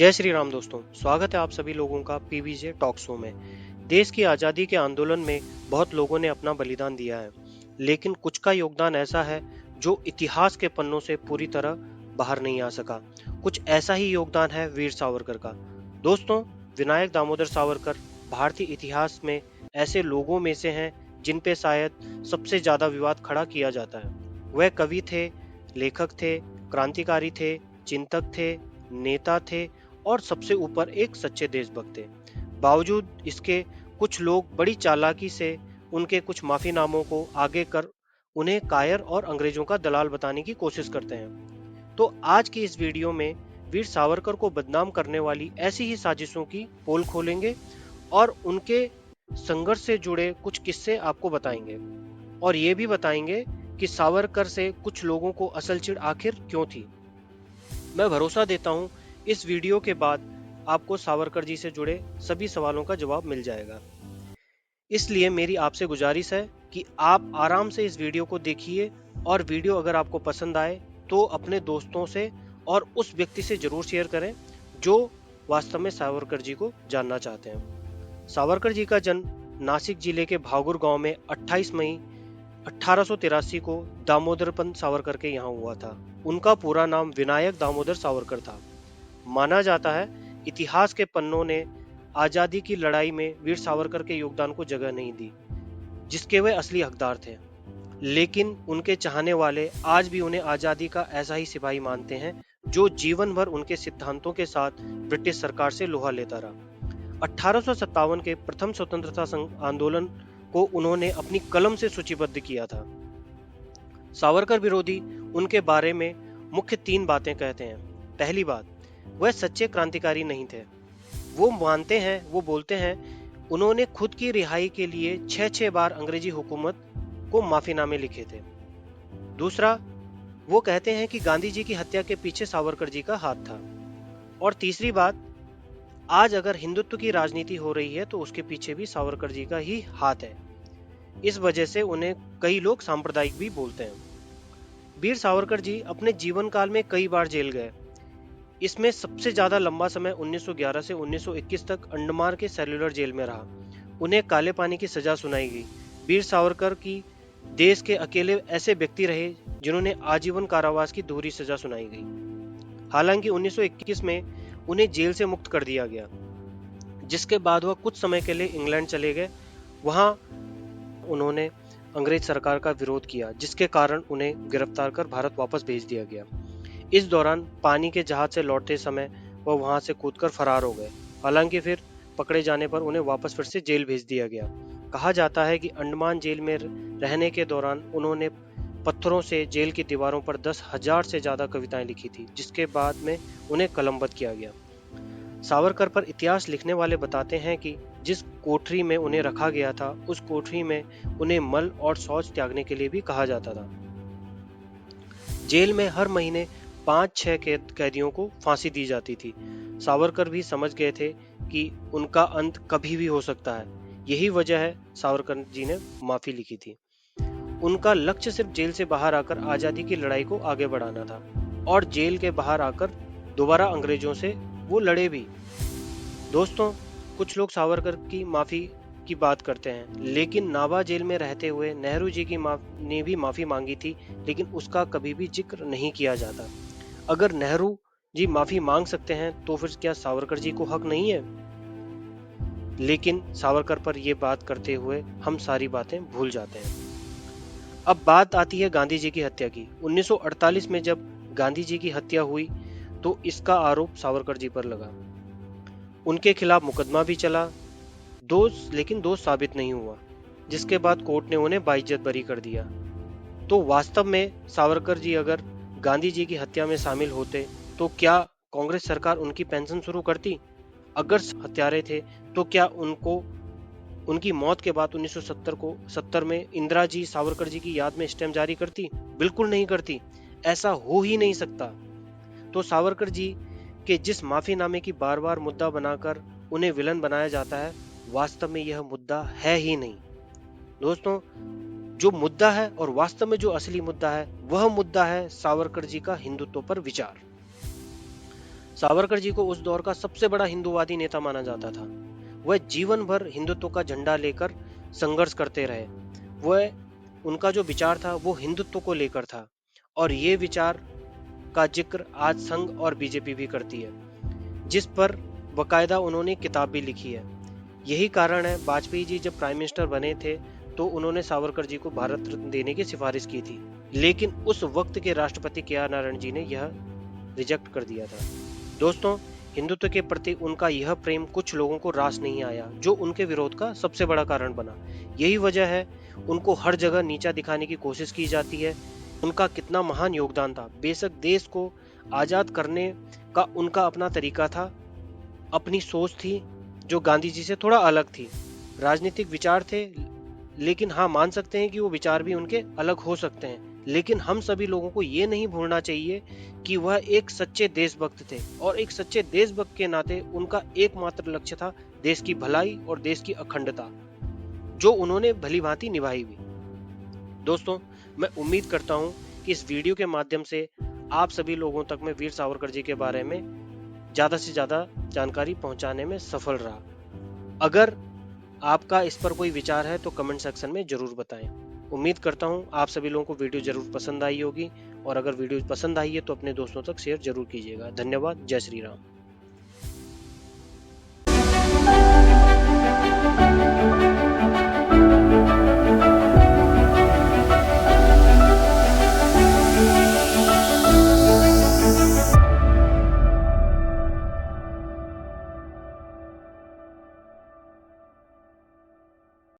जय श्री राम दोस्तों, स्वागत है आप सभी लोगों का पीवीजे टॉक शो में। देश की आज़ादी के आंदोलन में बहुत लोगों ने अपना बलिदान दिया है, लेकिन कुछ का योगदान ऐसा है जो इतिहास के पन्नों से पूरी तरह बाहर नहीं आ सका। कुछ ऐसा ही योगदान है वीर सावरकर का। दोस्तों, विनायक दामोदर सावरकर भारतीय इतिहास में ऐसे लोगों में से हैं जिन पे शायद सबसे ज्यादा विवाद खड़ा किया जाता है। वह कवि थे, लेखक थे, क्रांतिकारी थे, चिंतक थे, नेता थे और सबसे ऊपर एक सच्चे देशभक्त थे। बावजूद इसके कुछ लोग बड़ी चालाकी से उनके कुछ माफीनामों को आगे कर उन्हें कायर और अंग्रेजों का दलाल बताने की कोशिश करते हैं। तो आज की इस वीडियो में वीर सावरकर को बदनाम करने वाली ऐसी ही साजिशों की पोल खोलेंगे और उनके संघर्ष से जुड़े कुछ किस्से आपको बताएंगे और ये भी बताएंगे कि सावरकर से कुछ लोगों को असल चिढ़ आखिर क्यों थी। मैं भरोसा देता हूं इस वीडियो के बाद आपको सावरकर जी से जुड़े सभी सवालों का जवाब मिल जाएगा। इसलिए मेरी आपसे गुजारिश है कि आप आराम से इस वीडियो को देखिए और वीडियो अगर आपको पसंद आए तो अपने दोस्तों से और उस व्यक्ति से जरूर शेयर करें जो वास्तव में सावरकर जी को जानना चाहते हैं। सावरकर जी का जन्म नासिक जिले के भागुर गांव में 28 मई 1883 को दामोदरपंत सावरकर के यहाँ हुआ था। उनका पूरा नाम विनायक दामोदर सावरकर था। माना जाता है इतिहास के पन्नों ने आजादी की लड़ाई में वीर सावरकर के योगदान को जगह नहीं दी, जिसके वे असली हकदार थे। लेकिन उनके चाहने वाले आज भी उन्हें आजादी का ऐसा ही सिपाही मानते हैं जो जीवन भर उनके सिद्धांतों के साथ ब्रिटिश सरकार से लोहा लेता रहा। 1857 के प्रथम स्वतंत्रता आंदोलन को उन्होंने अपनी कलम से सूचीबद्ध किया था। सावरकर विरोधी उनके बारे में मुख्य 3 बातें कहते हैं। पहली बात, वह सच्चे क्रांतिकारी नहीं थे। वो बोलते हैं उन्होंने खुद की रिहाई के लिए 6 बार अंग्रेजी हुकूमत को माफीनामे लिखे थे। दूसरा, वो कहते हैं कि गांधी जी की हत्या के पीछे सावरकर जी का हाथ था। और तीसरी बात, आज अगर हिंदुत्व की राजनीति हो रही है तो उसके पीछे भी सावरकर जी का ही हाथ है। इस वजह से उन्हें कई लोग सांप्रदायिक भी बोलते हैं। वीर सावरकर जी अपने जीवन काल में कई बार जेल गए। इसमें सबसे ज्यादा लंबा समय 1911 से 1921 तक अंडमान के सेल्युलर जेल में रहा। उन्हें काले पानी की सजा सुनाई गई। वीर सावरकर की देश के अकेले ऐसे व्यक्ति रहे जिन्होंने आजीवन कारावास की दोहरी सजा सुनाई गई। हालांकि 1921 में उन्हें जेल से मुक्त कर दिया गया, जिसके बाद वह कुछ समय के लिए इंग्लैंड चले गए। वहां उन्होंने अंग्रेज सरकार का विरोध किया, जिसके कारण उन्हें गिरफ्तार कर भारत वापस भेज दिया गया। इस दौरान पानी के जहाज से लौटते समय वह वहां से कूदकर फरार हो गए। हालांकि फिर पकड़े जाने पर उन्हें वापस फिर से जेल भेज दिया गया। कहा जाता है कि अंडमान जेल में रहने के दौरान उन्होंने पत्थरों से जेल की दीवारों पर 10,000 से ज्यादा कविताएं लिखी थी, जिसके बाद में उन्हें कलमबद्ध किया गया। सावरकर पर इतिहास लिखने वाले बताते हैं कि जिस कोठरी में उन्हें रखा गया था, उस कोठरी में उन्हें मल और शौच त्यागने के लिए भी कहा जाता था। जेल में हर महीने 5-6 कैदियों को फांसी दी जाती थी। सावरकर भी समझ गए थे कि उनका अंत कभी भी हो सकता है। यही वजह है सावरकर जी ने माफी लिखी थी। उनका लक्ष्य सिर्फ जेल से बाहर आकर आजादी की लड़ाई को आगे बढ़ाना था और जेल के बाहर आकर दोबारा अंग्रेजों से वो लड़े भी। दोस्तों, कुछ लोग सावरकर की माफी की बात करते हैं, लेकिन नाभा जेल में रहते हुए नेहरू जी ने भी माफी मांगी थी, लेकिन उसका कभी भी जिक्र नहीं किया जाता। अगर नेहरू जी माफी मांग सकते हैं तो फिर क्या सावरकर जी को हक नहीं है? लेकिन सावरकर पर यह बात करते हुए हम सारी बातें भूल जाते हैं। अब बात आती है गांधी जी की हत्या की। 1948 में जब गांधी जी की हत्या हुई तो इसका आरोप सावरकर जी पर लगा। उनके खिलाफ मुकदमा भी चला, लेकिन दोष साबित नहीं हुआ, जिसके बाद कोर्ट ने उन्हें बाइज्जत बरी कर दिया। तो वास्तव में सावरकर जी अगर गांधी जी की हत्या में शामिल होते तो क्या कांग्रेस सरकार उनकी पेंशन शुरू करती? अगर हत्यारे थे तो क्या उनकी मौत के बाद 1970 में इंदिरा जी सावरकर जी की याद में स्टैम्प जारी करती? बिल्कुल नहीं करती। ऐसा हो ही नहीं सकता। तो सावरकर जी के जिस माफीनामे की बार बार मुद्दा बनाकर उन्हें विलन बनाया जाता है, वास्तव में यह मुद्दा है ही नहीं। दोस्तों, जो मुद्दा है और वास्तव में जो असली मुद्दा है, वह मुद्दा है सावरकर जी का हिंदुत्व पर विचार। सावरकर जी को उस दौर का सबसे बड़ा हिंदूवादी नेता माना जाता था। वह जीवन भर हिंदुत्व का झंडा लेकर संघर्ष करते रहे। वह उनका जो विचार था वो हिंदुत्व को लेकर था, और ये विचार का जिक्र आज संघ और बीजेपी भी करती है, जिस पर बकायदा उन्होंने किताब भी लिखी है। यही कारण है वाजपेयी जी जब प्राइम मिनिस्टर बने थे तो उन्होंने सावरकर जी को भारत रत्न देने की सिफारिश की थी, लेकिन उस वक्त के राष्ट्रपति के.आर. नारायण जी ने यह रिजेक्ट कर दिया था। दोस्तों, हिंदुत्व के प्रति उनका यह प्रेम कुछ लोगों को रास नहीं आया, जो उनके विरोध का सबसे बड़ा कारण बना। यही वजह है उनको हर जगह नीचा दिखाने की कोशिश की जाती है। उनका कितना महान योगदान था। बेशक देश को आजाद करने का उनका अपना तरीका था, अपनी सोच थी जो गांधी जी से थोड़ा अलग थी। राजनीतिक विचार थे, लेकिन हाँ, मान सकते हैं कि वो विचार भी उनके अलग हो सकते हैं। लेकिन हम सभी लोगों को ये नहीं भूलना चाहिए कि वह एक सच्चे देशभक्त थे, और एक सच्चे देशभक्त के नाते उनका एकमात्र लक्ष्य था देश की भलाई और देश की अखंडता, जो उन्होंने भली भांति निभाई भी। दोस्तों, मैं उम्मीद करता हूं कि इस वीडियो के माध्यम से आप सभी लोगों तक मैं वीर सावरकर जी के बारे में ज्यादा से ज्यादा जानकारी पहुंचाने में सफल रहा। अगर आपका इस पर कोई विचार है तो कमेंट सेक्शन में जरूर बताएं। उम्मीद करता हूं आप सभी लोगों को वीडियो जरूर पसंद आई होगी, और अगर वीडियो पसंद आई है तो अपने दोस्तों तक शेयर जरूर कीजिएगा। धन्यवाद। जय श्री राम।